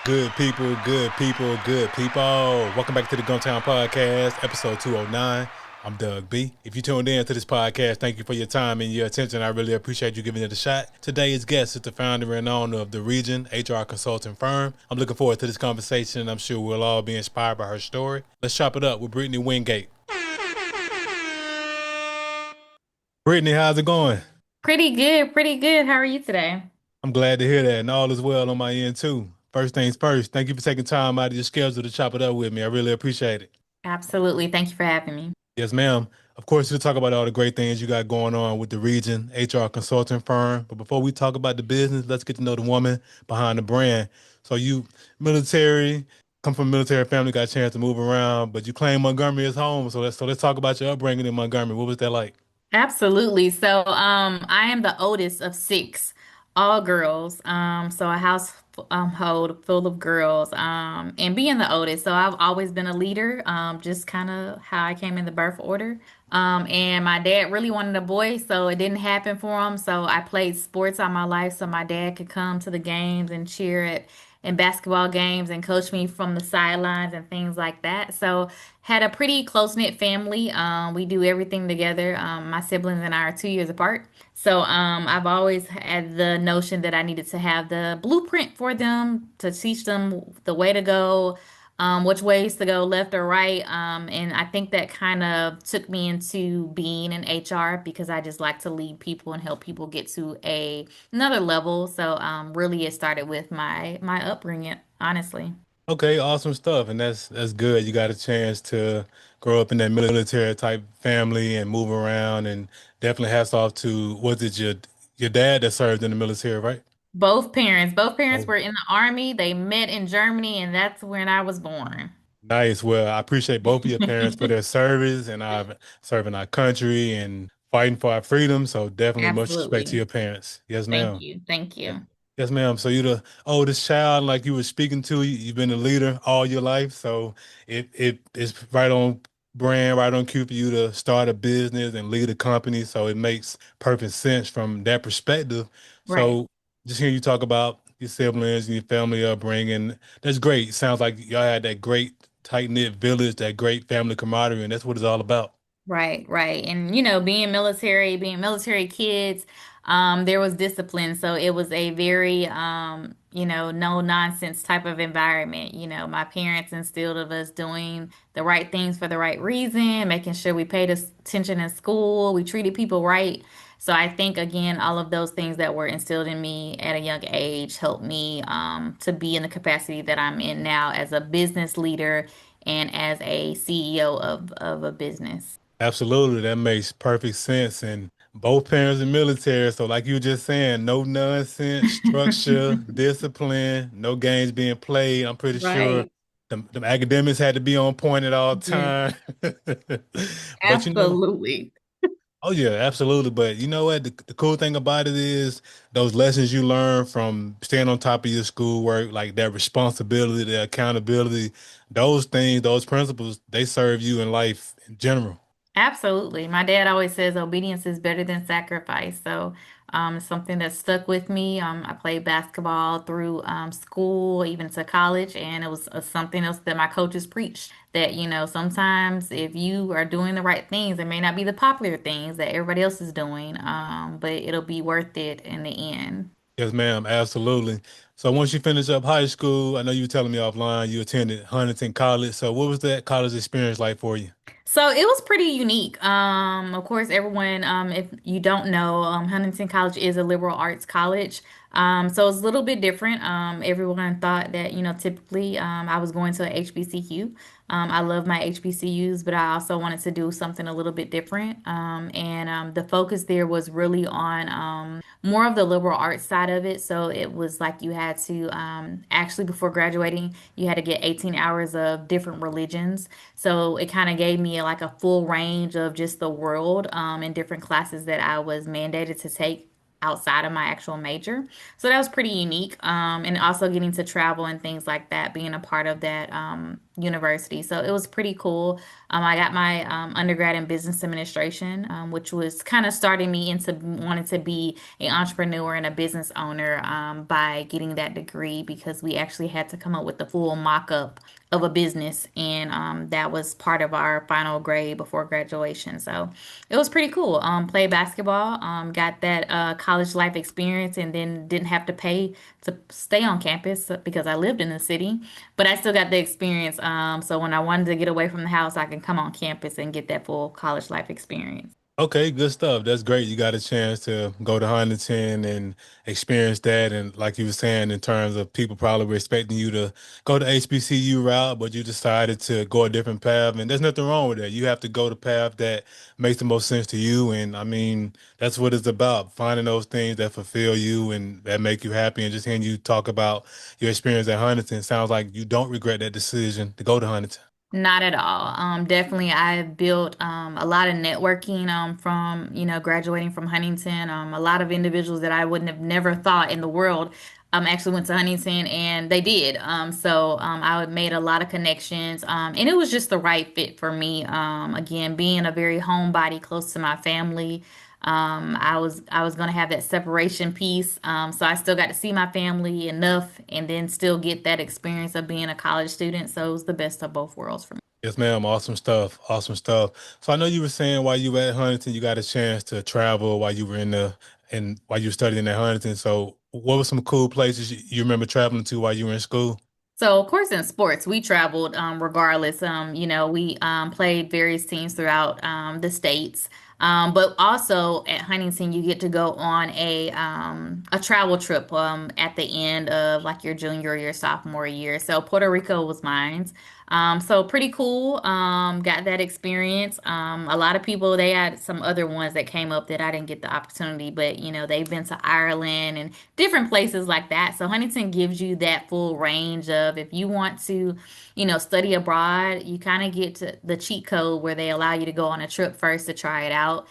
Good people, good people, good people. Welcome back to the Guntown Podcast, episode 209. I'm Doug B. If you tuned in to this podcast, thank you for your time and your attention. I really appreciate you giving it a shot. Today's guest is the founder and owner of the Region HR consulting firm. I'm looking forward to this conversation. I'm sure we'll all be inspired by her story. Let's chop it up with Brittney Wingate. Brittney, how's it going? Pretty good, pretty good. How are you today? I'm glad to hear that, and all is well on my end too. First things first, thank you for taking time out of your schedule to chop it up with me. I really appreciate it. Absolutely. Thank you for having me. Yes, ma'am. Of course, we'll talk about all the great things you got going on with the Region HR consulting firm. But before we talk about the business, let's get to know the woman behind the brand. So you military, come from a military family, got a chance to move around, but you claim Montgomery as home. So let's talk about your upbringing in Montgomery. What was that like? Absolutely. I am the oldest of six, all girls. So a household full of girls. And being the oldest, so I've always been a leader. Just kind of how I came in the birth order. And my dad really wanted a boy, so it didn't happen for him. So I played sports all my life, so my dad could come to the games and cheer at in basketball games and coach me from the sidelines and things like that. So had a pretty close-knit family. We do everything together. My siblings and I are 2 years apart. I've always had the notion that I needed to have the blueprint for them to teach them the way to go, which ways to go, left or right. And I think that kind of took me into being in HR because I just like to lead people and help people get to another level. Really, it started with my upbringing, honestly. Okay, awesome stuff. And that's good. You got a chance to grow up in that military type family and move around and definitely hats off to was it your dad that served in the military, right? Both parents Oh, were in the army. They met in Germany, and that's when I was born. nice. Well, I appreciate both of your parents for their service and our serving our country and fighting for our freedom. So definitely much respect to Absolutely. your parents. Yes, Thank ma'am. you. Thank Yes, you. yes, ma'am. So you're the oldest child, like you were speaking to. You've been a leader all your life, so it's right on brand, right on cue for you to start a business and lead a company. So it makes perfect sense from that perspective. Right. So just hearing you talk about your siblings and your family upbringing, that's great. Sounds like y'all had that great tight-knit village, that great family camaraderie, and that's what it's all about. Right, right. And being military kids, there was discipline. So it was a very no nonsense type of environment. My parents instilled of us doing the right things for the right reason, making sure we paid attention in school, we treated people right. So I think again, all of those things that were instilled in me at a young age helped me to be in the capacity that I'm in now as a business leader and as a CEO of a business. Absolutely, that makes perfect sense. And both parents are military, so like you were just saying, no nonsense, structure, discipline, no games being played. I'm pretty sure Right. the academics had to be on point at all Yes, time. But absolutely. oh yeah, absolutely. But you know what? The cool thing about it is those lessons you learn from staying on top of your schoolwork, like that responsibility, the accountability, those things, those principles, they serve you in life in general. Absolutely. My dad always says obedience is better than sacrifice. It's something that stuck with me. I played basketball through school, even to college, and it was something else that my coaches preached that, sometimes if you are doing the right things, it may not be the popular things that everybody else is doing, but it'll be worth it in the end. Yes, ma'am. Absolutely. So once you finish up high school, I know you were telling me offline you attended Huntington College. So what was that college experience like for you? So it was pretty unique. Of course, everyone, if you don't know, Huntington College is a liberal arts college. So it's a little bit different. Everyone thought that, typically, I was going to a HBCU. I love my HBCUs, but I also wanted to do something a little bit different. The focus there was really on more of the liberal arts side of it. So it was like you had to actually, before graduating, you had to get 18 hours of different religions. So it kind of gave me like a full range of just the world in different classes that I was mandated to take outside of my actual major. So that was pretty unique. And also getting to travel and things like that, being a part of that university. So it was pretty cool. I got my undergrad in business administration, which was kind of starting me into wanting to be an entrepreneur and a business owner by getting that degree because we actually had to come up with the full mock-up of a business, and that was part of our final grade before graduation. So it was pretty cool. Played basketball, got that college life experience, and then didn't have to pay to stay on campus because I lived in the city, but I still got the experience. So when I wanted to get away from the house, I can come on campus and get that full college life experience. Okay, good stuff. That's great. You got a chance to go to Huntington and experience that. And like you were saying, in terms of people probably were expecting you to go the HBCU route, but you decided to go a different path. And there's nothing wrong with that. You have to go the path that makes the most sense to you. And I mean, that's what it's about, finding those things that fulfill you and that make you happy. And just hearing you talk about your experience at Huntington sounds like you don't regret that decision to go to Huntington. Not at all. Definitely, I've built a lot of networking from graduating from Huntington. A lot of individuals that I wouldn't have never thought in the world actually went to Huntington, and they did. So I made a lot of connections, and it was just the right fit for me. Again, being a very homebody, close to my family. I was gonna have that separation piece. So I still got to see my family enough and then still get that experience of being a college student. So it was the best of both worlds for me. Yes, ma'am. Awesome stuff. Awesome stuff. So I know you were saying while you were at Huntington, you got a chance to travel while you were in the and while you were studying at Huntington. So what were some cool places you remember traveling to while you were in school? So, of course, in sports, we traveled regardless. We played various teams throughout the states. But also at Huntington, you get to go on a travel trip at the end of like your junior or your sophomore year. So Puerto Rico was mine. So pretty cool. Got that experience. A lot of people, they had some other ones that came up that I didn't get the opportunity, but they've been to Ireland and different places like that. So Huntington gives you that full range of if you want to, study abroad, you kind of get to the cheat code where they allow you to go on a trip first to try it out.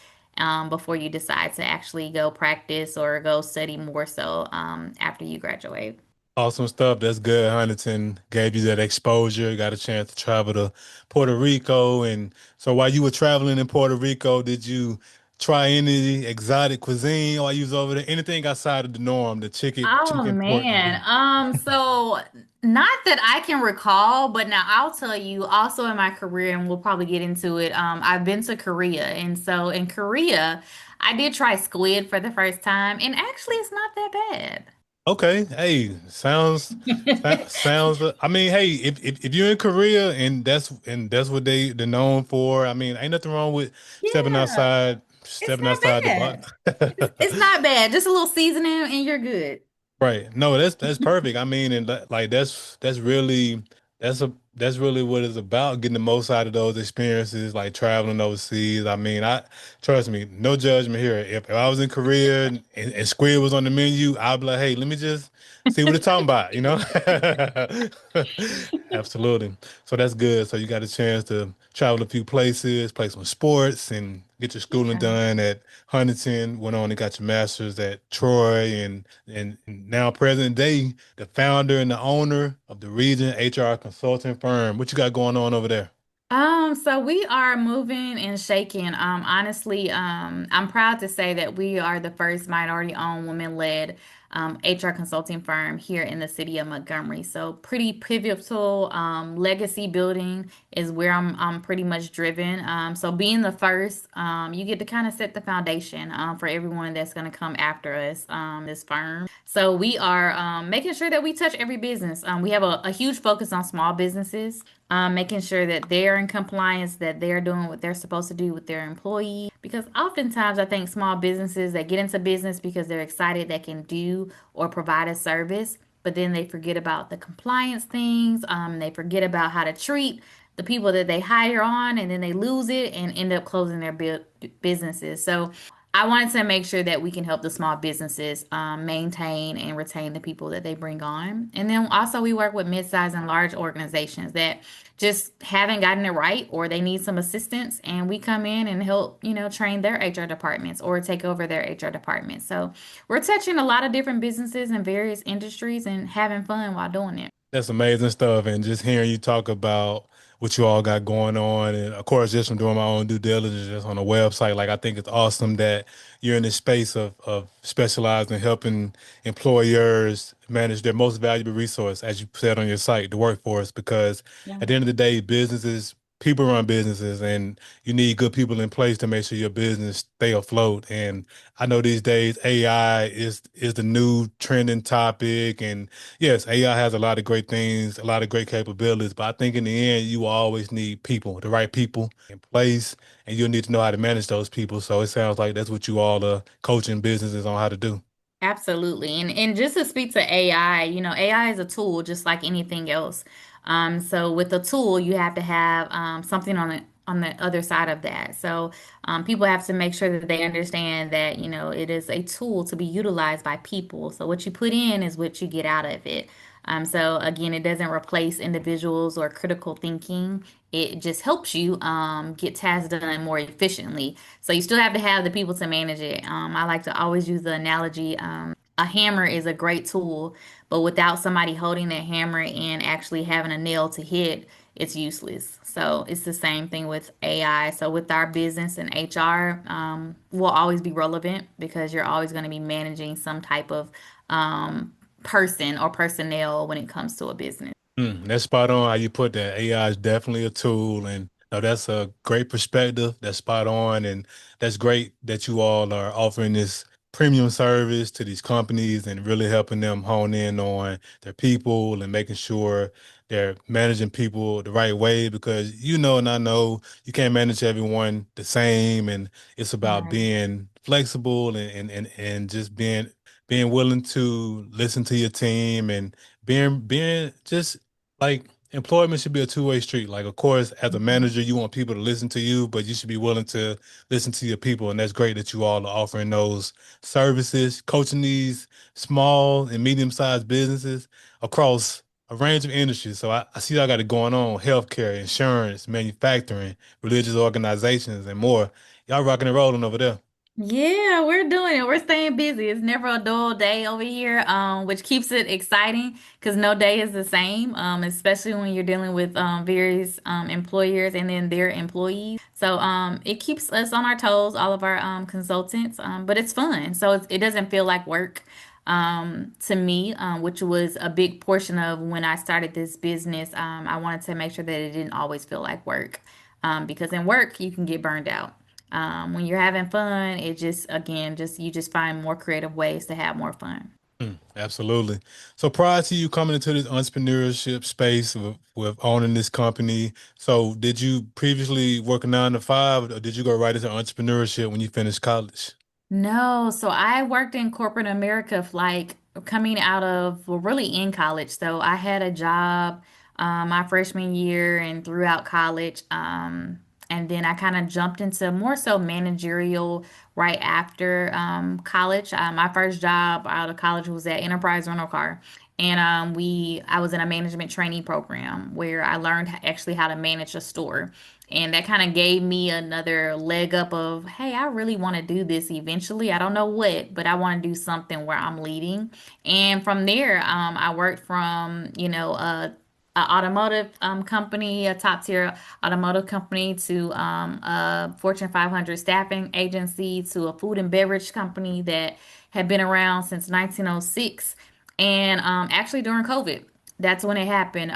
Before you decide to actually go practice or go study more so after you graduate. Awesome stuff. That's good. Huntington gave you that exposure, got a chance to travel to Puerto Rico. And so while you were traveling in Puerto Rico, did you try any exotic cuisine while you was over there? Anything outside of the norm, the Oh chicken, pork, and man. beef? So not that I can recall, but now I'll tell you also in my career, and we'll probably get into it. I've been to Korea, and so in Korea, I did try squid for the first time, and actually it's not that Okay, hey, bad. sounds. I mean, hey, if you're in Korea and that's what they're known for, I mean, ain't nothing wrong with Yeah, it's stepping not outside the bad. box. It's not bad. Just a little seasoning and you're good. Right. No, that's perfect. I mean, and like that's really what it's about, getting the most out of those experiences, like traveling overseas. I mean, I trust me, no judgment here. If I was in Korea and squid was on the menu, I'd be like, hey, let me just see what it's talking about, you know? Absolutely. So that's good. So you got a chance to travel a few places, play some sports, and get your schooling Yeah. done at Huntington. Went on and got your master's at Troy, and now present day, the founder and the owner of the Region HR consulting firm. What you got going on over there? So we are moving and shaking. Honestly, I'm proud to say that we are the first minority-owned, women-led HR consulting firm here in the city of Montgomery. So pretty pivotal, legacy building is where I'm pretty much driven. So being the first, you get to kind of set the foundation for everyone that's going to come after us, this firm. So we are making sure that we touch every business. We have a huge focus on small businesses, making sure that they're in compliance, that they're doing what they're supposed to do with their employees. Because oftentimes I think small businesses they get into business because they're excited they can do or provide a service, but then they forget about the compliance things. They forget about how to treat the people that they hire on, and then they lose it and end up closing their businesses. So I wanted to make sure that we can help the small businesses maintain and retain the people that they bring on. And then also we work with mid-sized and large organizations that just haven't gotten it right or they need some assistance and we come in and help, train their HR departments or take over their HR departments. So we're touching a lot of different businesses in various industries and having fun while doing it. That's amazing stuff. And just hearing you talk about what you all got going on. And of course, just from doing my own due diligence just on the website, like I think it's awesome that you're in this space of specializing in helping employers manage their most valuable resource, as you said on your site, the workforce, because Yeah. at the end of the day, businesses, people run businesses and you need good people in place to make sure your business stay afloat. And I know these days AI is the new trending topic, and yes, AI has a lot of great things, a lot of great capabilities, but I think in the end, you will always need people, the right people in place, and you'll need to know how to manage those people. So it sounds like that's what you all are coaching businesses on how to do. Absolutely. And just to speak to AI, AI is a tool just like anything else. So with a tool, you have to have something on the other side of that. So people have to make sure that they understand that, it is a tool to be utilized by people. So what you put in is what you get out of it. So again, it doesn't replace individuals or critical thinking. It just helps you get tasks done more efficiently. So you still have to have the people to manage it. I like to always use the analogy. A hammer is a great tool, but without somebody holding that hammer and actually having a nail to hit, it's useless. So it's the same thing with AI. So with our business and HR, will always be relevant because you're always going to be managing some type of person or personnel when it comes to a business. That's spot on how you put that. AI is definitely a tool, and no, that's a great perspective. That's spot on, and that's great that you all are offering this premium service to these companies and really helping them hone in on their people and making sure they're managing people the right way. Because you know, and I know you can't manage everyone the same, and it's about Right. being flexible and just being willing to listen to your team and being just like employment should be a two-way street. Like, of course, as a Mhm. manager, you want people to listen to you, but you should be willing to listen to your people. And that's great that you all are offering those services, coaching these small and medium-sized businesses across a range of industries. So I see y'all got it going on: healthcare, insurance, manufacturing, religious organizations, and more. Y'all rocking and rolling over there. Yeah, we're doing it. We're staying busy. It's never a dull day over here, which keeps it exciting because no day is the same, especially when you're dealing with various employers and then their employees. So it keeps us on our toes, all of our consultants, but it's fun. So it doesn't feel like work to me, which was a big portion of when I started this business. I wanted to make sure that it didn't always feel like work because in work, you can get burned out. When you're having fun, it just, again, just you just find more creative ways to have more fun. Absolutely. So prior to you coming into this entrepreneurship space with owning this company, so did you previously work a 9 to 5, or did you go right into entrepreneurship when you finished college? No, so I worked in corporate America like coming out of, well, really in college. So I had a job my freshman year and throughout college. And then I kind of jumped into more so managerial right after college. My first job out of college was at Enterprise Rental Car. And I was in a management training program where I learned actually how to manage a store. And that kind of gave me another leg up of, hey, I really want to do this eventually. I don't know what, but I want to do something where I'm leading. And from there, I worked from, a automotive company, a top tier automotive company, to a Fortune 500 staffing agency, to a food and beverage company that had been around since 1906. And actually during COVID, that's when it happened.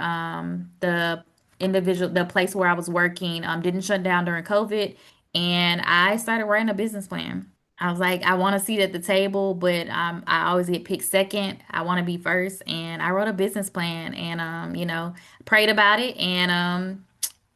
The place where I was working, didn't shut down during COVID, and I started writing a business plan. I was like, I want a seat at the table, but I always get picked second. I want to be first, and I wrote a business plan, and prayed about it, and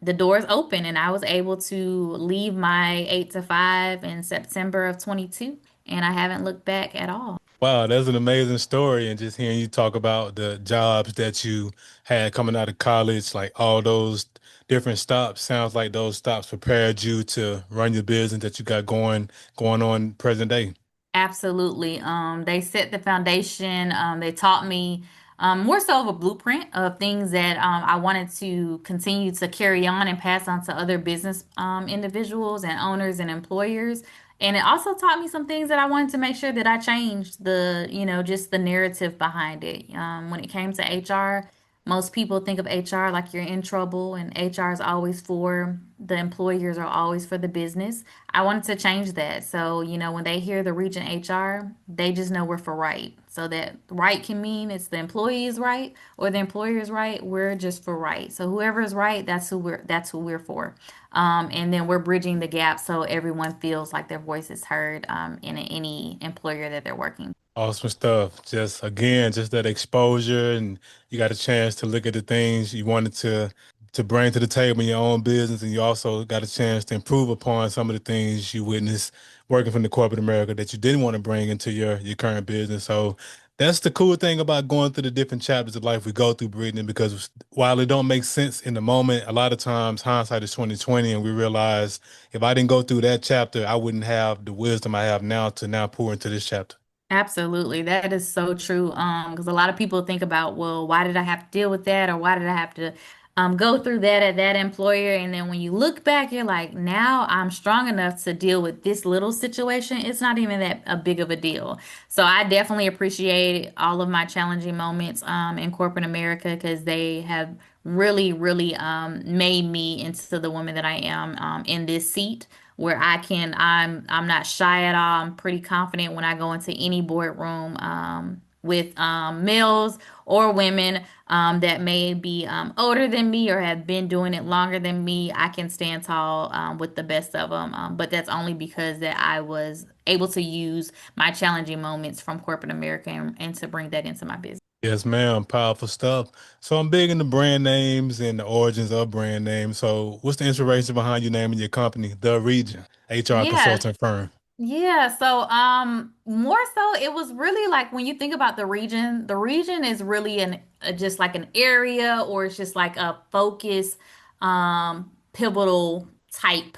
the doors open, and I was able to leave my 8 to 5 in September of 22, and I haven't looked back at all. Wow, that's an amazing story. And just hearing you talk about the jobs that you had coming out of college, like all those different stops, sounds like those stops prepared you to run your business that you got going on present day. Absolutely. They set the foundation. They taught me more so of a blueprint of things that I wanted to continue to carry on and pass on to other business individuals and owners and employers. And it also taught me some things that I wanted to make sure that I changed just the narrative behind it. When it came to HR, Most people think of HR like you're in trouble, and HR is always for the employers are always for the business. I wanted to change that. So, when they hear the region HR, they just know we're for right. So that right can mean it's the employee is right or the employer is right. We're just for right. So whoever is right, that's who we're for. And then we're bridging the gap so everyone feels like their voice is heard in any employer that they're working. Awesome stuff. Just again, just that exposure, and you got a chance to look at the things you wanted to bring to the table in your own business, and you also got a chance to improve upon some of the things you witnessed working from the corporate America that you didn't want to bring into your current business. So that's the cool thing about going through the different chapters of life we go through, Brittany, because while it don't make sense in the moment, a lot of times hindsight is 2020, and we realize if I didn't go through that chapter, I wouldn't have the wisdom I have now to now pour into this chapter. Absolutely. That is so true. Because a lot of people think about, well, why did I have to deal with that? Or why did I have to go through that at that employer? And then when you look back, you're like, now I'm strong enough to deal with this little situation. It's not even that a big of a deal. So I definitely appreciate all of my challenging moments in corporate America because they have really, really made me into the woman that I am in this seat where I'm not shy at all. I'm pretty confident when I go into any boardroom with males or women that may be older than me or have been doing it longer than me. I can stand tall with the best of them. But that's only because that I was able to use my challenging moments from corporate America and to bring that into my business. Yes, ma'am. Powerful stuff. So I'm big into brand names and the origins of brand names. So what's the inspiration behind you naming your company The Region, HR Yeah, consulting firm? Yeah, so more so it was really like when you think about the region is really just like an area or it's just like a focus pivotal type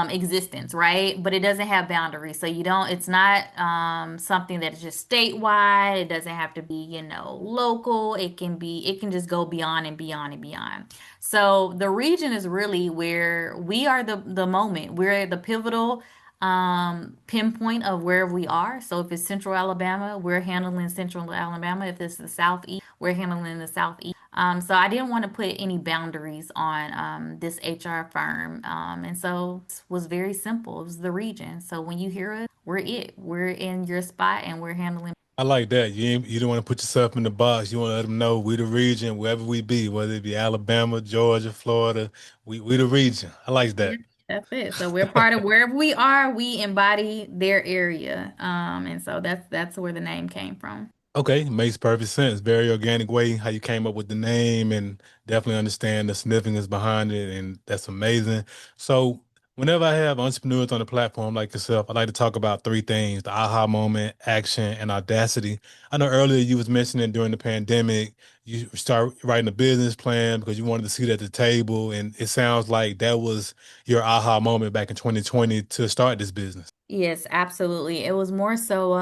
existence, right? But it doesn't have boundaries. So you don't it's not something that is just statewide. It doesn't have to be, local. It can just go beyond and beyond and beyond. So the region is really where we are the moment. We're the pivotal pinpoint of where we are. So if it's Central Alabama, we're handling Central Alabama. If it's the Southeast, we're handling the Southeast. So I didn't want to put any boundaries on this HR firm. And so it was very simple. It was the region. So when you hear us, we're it. We're in your spot and we're handling. I like that. You don't want to put yourself in the box. You want to let them know we the region, wherever we be, whether it be Alabama, Georgia, Florida, we the region. I like Yeah, that. that's it. So we're part of wherever we are, we embody their area. And so that's where the name came from. Okay, makes perfect sense. Very organic way how you came up with the name and definitely understand the significance behind it, and that's amazing. So, whenever I have entrepreneurs on the platform like yourself, I like to talk about three things: the aha moment, action, and audacity. I know earlier you was mentioning during the pandemic, you start writing a business plan because you wanted to sit at the table, and it sounds like that was your aha moment back in 2020 to start this business. Yes, absolutely. It was more so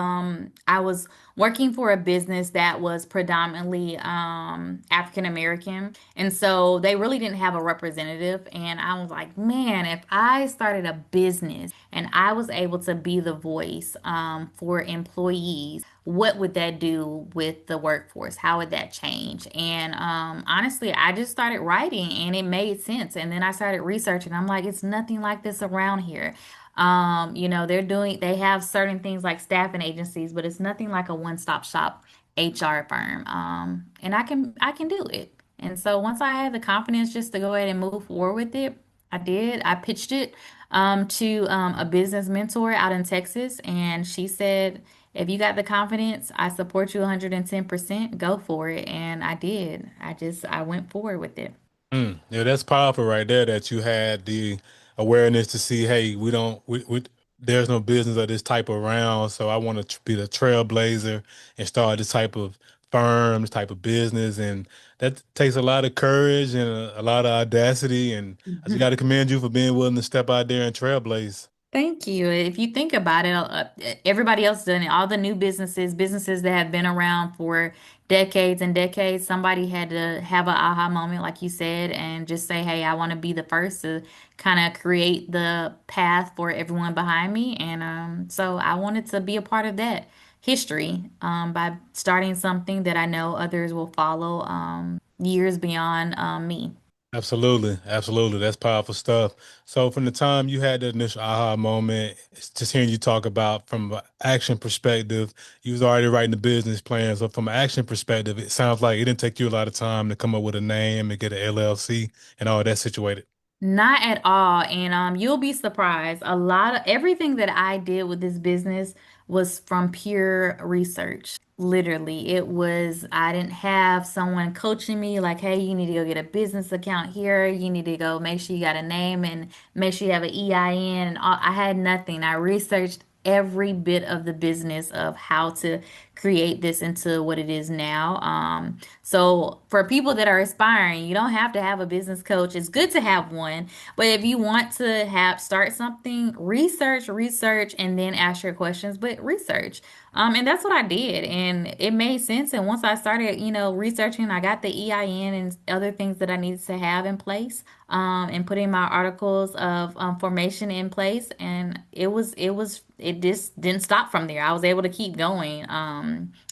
I was working for a business that was predominantly African American. And so they really didn't have a representative. And I was like, man, if I started a business and I was able to be the voice for employees, what would that do with the workforce? How would that change? And honestly, I just started writing and it made sense. And then I started researching. I'm like, it's nothing like this around here. They have certain things like staffing agencies, but it's nothing like a one-stop shop HR firm. And I can do it. And so once I had the confidence just to go ahead and move forward with it, I did. I pitched it to a business mentor out in Texas, and she said, if you got the confidence, I support you 110%. Go for it. And I did. I went forward with it. Yeah, that's powerful right there that you had the awareness to see, hey, there's no business of this type around, so I want to be the trailblazer and start this type of firm, this type of business, and that takes a lot of courage and a lot of audacity, and I just got to commend you for being willing to step out there and trailblaze. Thank you. If you think about it, everybody else done it. All the new businesses that have been around for decades and decades, somebody had to have an aha moment, like you said, and just say, "Hey, I want to be the first to kind of create the path for everyone behind me." And so I wanted to be a part of that history by starting something that I know others will follow. years beyond me. Absolutely, absolutely. That's powerful stuff. So from the time you had the initial aha moment, it's just hearing you talk about from an action perspective, you was already writing the business plan. So from an action perspective, it sounds like it didn't take you a lot of time to come up with a name and get an LLC and all that situated. Not at all. And you'll be surprised. A lot of everything that I did with this business was from pure research. Literally, it was, I didn't have someone coaching me like, hey, you need to go get a business account here. You need to go make sure you got a name and make sure you have an EIN. And all, I had nothing. I researched every bit of the business of how to create this into what it is now. So for people that are aspiring, you don't have to have a business coach. It's good to have one, but if you want to have start something, research, and then ask your questions, but research. And that's what I did, and it made sense. And once I started, researching, I got the EIN and other things that I needed to have in place, and putting my articles of formation in place, and it just didn't stop from there. I was able to keep going.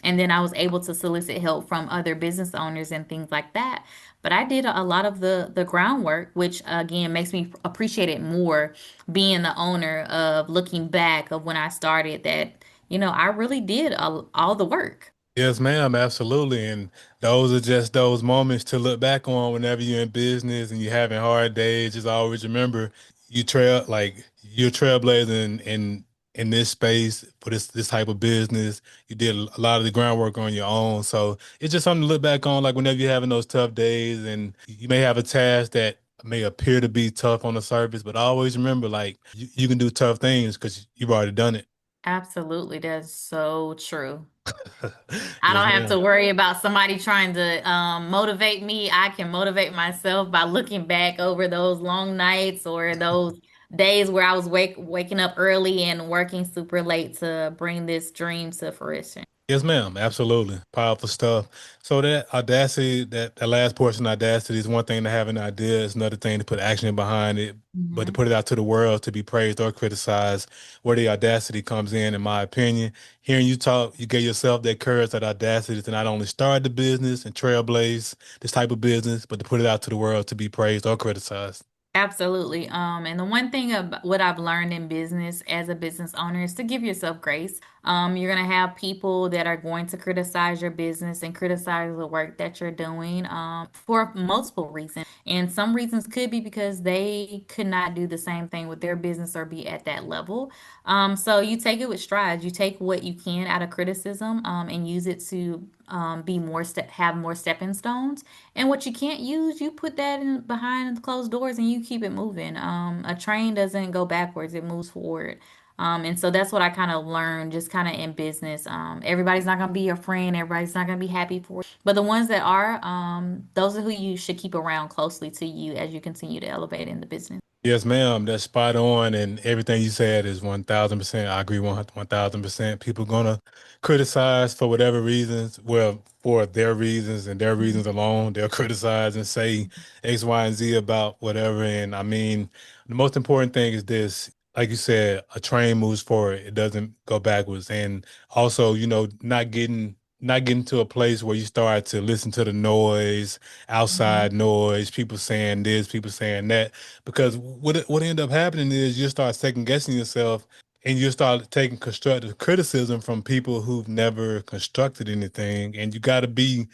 And then I was able to solicit help from other business owners and things like that. But I did a lot of the groundwork, which again makes me appreciate it more being the owner of looking back of when I started that, I really did all the work. Yes, ma'am, absolutely. And those are just those moments to look back on whenever you're in business and you're having hard days. Just always remember you're trailblazing in this space for this type of business. You did a lot of the groundwork on your own. So it's just something to look back on, like whenever you're having those tough days and you may have a task that may appear to be tough on the surface, but always remember like you can do tough things because you've already done it. Absolutely, that's so true. I Yes, don't have to ma'am. worry about somebody trying to motivate me. I can motivate myself by looking back over those long nights or those days where I was waking up early and working super late to bring this dream to fruition. Yes, ma'am. Absolutely. Powerful stuff. So that audacity, that last portion, audacity is one thing to have an idea. It's another thing to put action behind it. But to Mhm. put it out to the world to be praised or criticized, where the audacity comes in my opinion. Hearing you talk, you gave yourself that courage, that audacity to not only start the business and trailblaze this type of business, but to put it out to the world to be praised or criticized. Absolutely. And the one thing about what I've learned in business as a business owner is to give yourself grace. You're going to have people that are going to criticize your business and criticize the work that you're doing, for multiple reasons. And some reasons could be because they could not do the same thing with their business or be at that level. So you take it with strides. You take what you can out of criticism, and use it to be have more stepping stones. And what you can't use, you put that in behind closed doors and you keep it moving. A train doesn't go backwards, it moves forward. And so that's what I kind of learned just kind of in business. Everybody's not going to be your friend, everybody's not going to be happy for you. But the ones that are, those are who you should keep around closely to you as you continue to elevate in the business. Yes, ma'am. That's spot on, and everything you said is 1,000%. I agree 1,000%. People gonna criticize for whatever reasons. Well, for their reasons and their reasons alone, they'll criticize and say X, Y, and Z about whatever. And I mean, the most important thing is this. Like you said, a train moves forward; it doesn't go backwards. And also, not getting to a place where you start to listen to the noise, outside Mhm. noise, people saying this, people saying that because what end up happening is you start second guessing yourself and you start taking constructive criticism from people who've never constructed anything. And you gotta be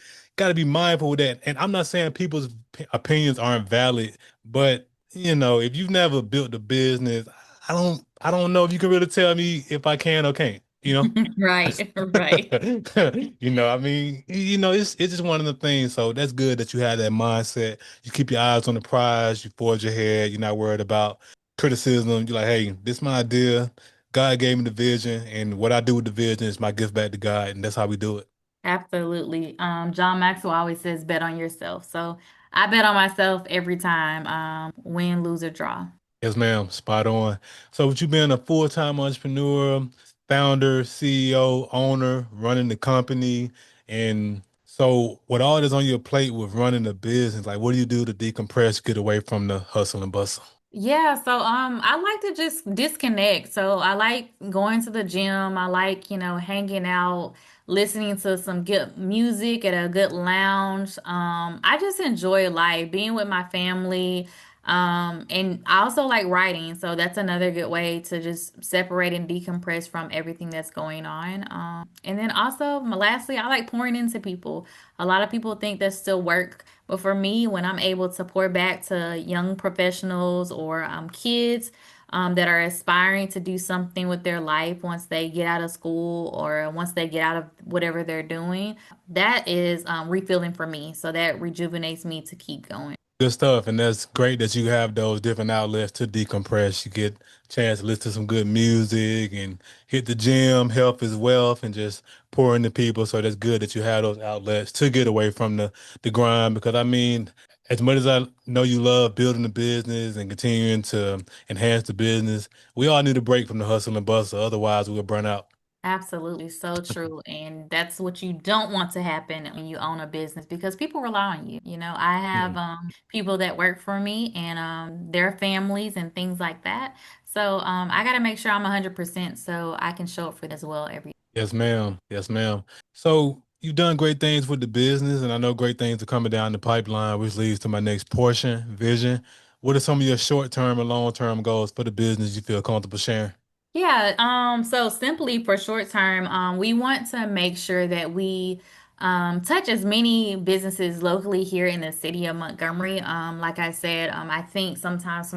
mindful of that. And I'm not saying people's opinions aren't valid, but if you've never built a business, I don't know if you can really tell me if I can or can't, you know? Right, right. I mean, it's just one of the things. So that's good that you have that mindset. You keep your eyes on the prize, you forge ahead, you're not worried about criticism. You're like, hey, this is my idea. God gave me the vision, and what I do with the vision is my gift back to God, and that's how we do it. Absolutely. John Maxwell always says bet on yourself. So I bet on myself every time, win, lose, or draw. Yes, ma'am. Spot on. So with you being a full-time entrepreneur, founder, CEO, owner, running the company, and so with all this on your plate with running the business, like what do you do to decompress, get away from the hustle and bustle? Yeah, so I like to just disconnect. So I like going to the gym. I like, hanging out, listening to some good music at a good lounge. I just enjoy life, being with my family. And I also like writing, so that's another good way to just separate and decompress from everything that's going on. And then also, lastly, I like pouring into people. A lot of people think that's still work, but for me, when I'm able to pour back to young professionals or kids that are aspiring to do something with their life once they get out of school or once they get out of whatever they're doing, that is refilling for me. So that rejuvenates me to keep going. Good stuff, and that's great that you have those different outlets to decompress. You get a chance to listen to some good music and hit the gym, health is wealth, and just pour into people. So that's good that you have those outlets to get away from the grind. Because I mean, as much as I know you love building the business and continuing to enhance the business, we all need a break from the hustle and bustle. Otherwise, we'll burn out. Absolutely, so true. And that's what you don't want to happen when you own a business because people rely on you. I have Mhm. people that work for me and their families and things like that. So I got to make sure I'm 100% so I can show up for them as well every. Yes, ma'am. Yes, ma'am. So you've done great things with the business, and I know great things are coming down the pipeline, which leads to my next portion, vision. What are some of your short-term and long-term goals for the business you feel comfortable sharing? Yeah, so simply for short term, we want to make sure that we touch as many businesses locally here in the city of Montgomery. Like I said, I think sometimes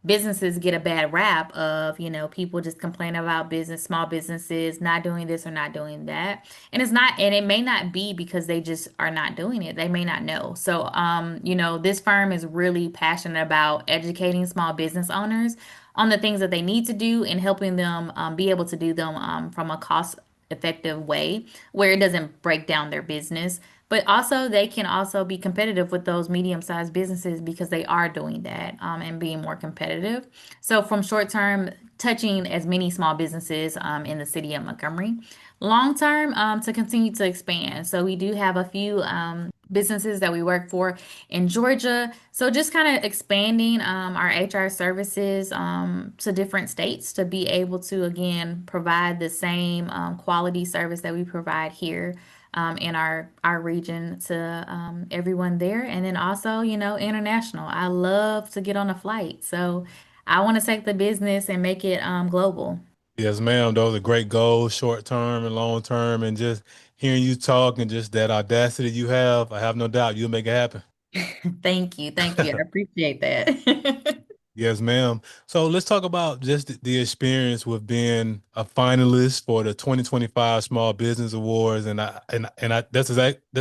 businesses get a bad rap of, people just complain about small businesses not doing this or not doing that. And it's not, and it may not be because they just are not doing it. They may not know. So, this firm is really passionate about educating small business owners on the things that they need to do and helping them be able to do them from a cost effective way where it doesn't break down their business. But also, they can also be competitive with those medium-sized businesses because they are doing that and being more competitive. So, from short term, touching as many small businesses in the city of Montgomery. Long term, to continue to expand. So, we do have a few businesses that we work for in Georgia. So just kind of expanding our HR services to different states to be able to again provide the same quality service that we provide here in our region to everyone there, and then also international. I love to get on a flight, so I want to take the business and make it global. Yes, ma'am. Those are great goals, short-term and long-term, and just hearing you talk and just that audacity you have, I have no doubt you'll make it happen. Thank you. I appreciate that. Yes, ma'am. So let's talk about just the experience with being a finalist for the 2025 Small Business Awards, and that's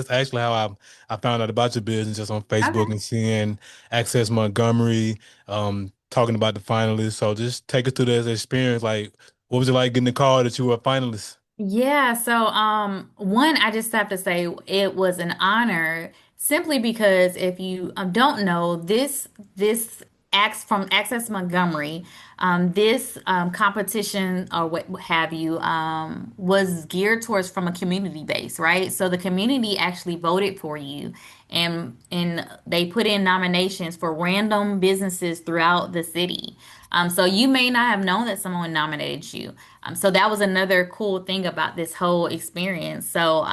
actually how I found out about your business just on Facebook Okay. and seeing Access Montgomery talking about the finalists. So just take us through this experience. Like, what was it like getting the call that you were a finalist? Yeah, so one, I just have to say it was an honor simply because if you don't know this acts from Access Montgomery, this competition or what have you was geared towards from a community base, right? So the community actually voted for you, and they put in nominations for random businesses throughout the city. So you may not have known that someone nominated you. So that was another cool thing about this whole experience. So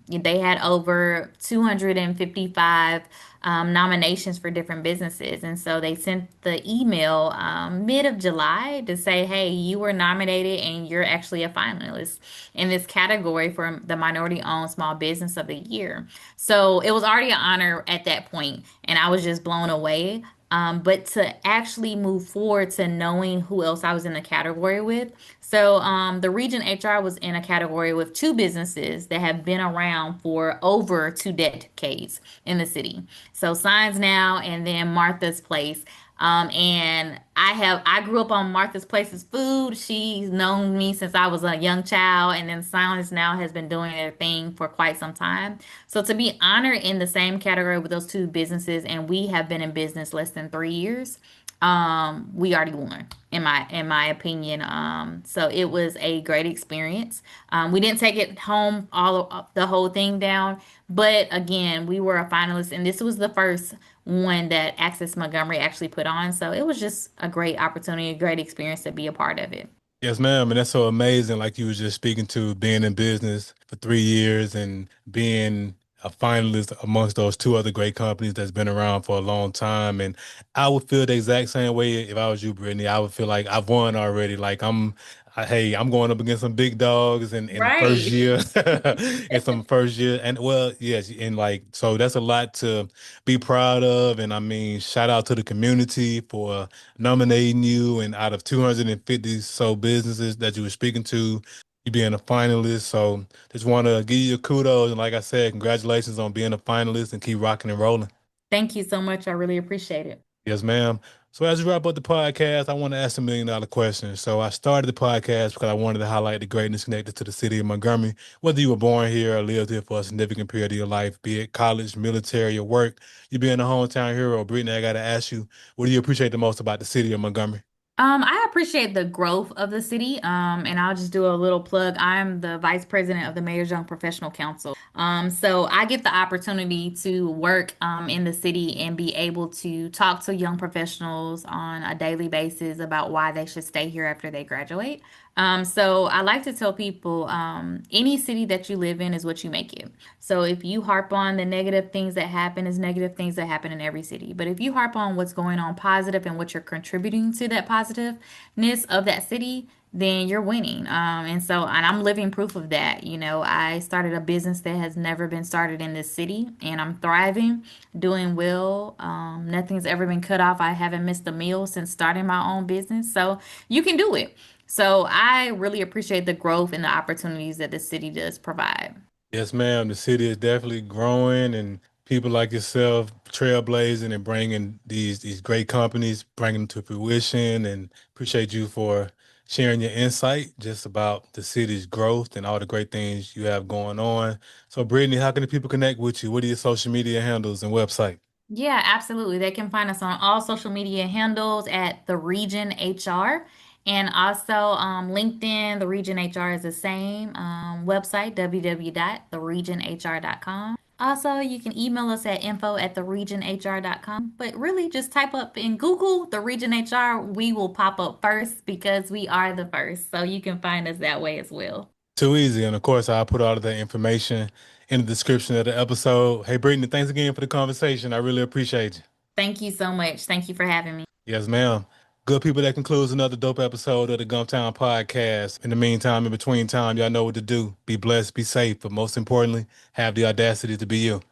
they had over 255 nominations for different businesses. And so they sent the email mid of July to say, hey, you were nominated and you're actually a finalist in this category for the minority owned small business of the year. So it was already an honor at that point, and I was just blown away. But to actually move forward to knowing who else I was in the category with. So the region HR was in a category with two businesses that have been around for over 2 decades in the city. So Signs Now and then Martha's Place. And I grew up on Martha's Place's food. She's known me since I was a young child, and then Silence Now has been doing their thing for quite some time. So to be honored in the same category with those two businesses, and we have been in business less than 3 years, we already won in my opinion. So it was a great experience. We didn't take it home the whole thing down, but again, we were a finalist, and this was the first one that Access Montgomery actually put on. So it was just a great opportunity, a great experience to be a part of it. Yes, ma'am. And that's so amazing. Like you was just speaking to being in business for 3 years and being a finalist amongst those two other great companies that's been around for a long time. And I would feel the exact same way if I was you, Brittany. I would feel like I've won already. Hey, I'm going up against some big dogs in the first Right. year, in some first year. And well, yes, and like, so that's a lot to be proud of. And I mean, shout out to the community for nominating you, and out of 250 so businesses that you were speaking to, you being a finalist. So just want to give you kudos. And like I said, congratulations on being a finalist and keep rocking and rolling. Thank you so much. I really appreciate it. Yes, ma'am. So as we wrap up the podcast, I want to ask $1 million question. So I started the podcast because I wanted to highlight the greatness connected to the city of Montgomery. Whether you were born here or lived here for a significant period of your life, be it college, military, or work, you being a hometown hero. Brittany, I got to ask you, what do you appreciate the most about the city of Montgomery? I appreciate the growth of the city. And I'll just do a little plug. I'm the vice president of the Mayor's Young Professional Council. So I get the opportunity to work in the city and be able to talk to young professionals on a daily basis about why they should stay here after they graduate. So I like to tell people, any city that you live in is what you make it. So if you harp on the negative things that happen, is negative things that happen in every city. But if you harp on what's going on positive and what you're contributing to that positiveness of that city, then you're winning. And I'm living proof of that. You know, I started a business that has never been started in this city, and I'm thriving, doing well. Nothing's ever been cut off. I haven't missed a meal since starting my own business. So you can do it. So I really appreciate the growth and the opportunities that the city does provide. Yes, ma'am. The city is definitely growing, and people like yourself trailblazing and bringing these great companies, bringing them to fruition. And appreciate you for sharing your insight just about the city's growth and all the great things you have going on. So, Brittany, how can the people connect with you? What are your social media handles and website? Yeah, absolutely. They can find us on all social media handles at the Region HR, and also LinkedIn. The Region HR is the same. Website www.theregionhr.com. Also, you can email us at info@theregionhr.com. But really, just type up in Google the Region HR. We will pop up first because we are the first. So you can find us that way as well. Too easy. And of course, I'll put all of that information in the description of the episode. Hey, Brittany, thanks again for the conversation. I really appreciate you. Thank you so much. Thank you for having me. Yes, ma'am. Good people, that concludes another dope episode of the Gumptown Podcast. In the meantime, in between time, y'all know what to do. Be blessed, be safe, but most importantly, have the audacity to be you.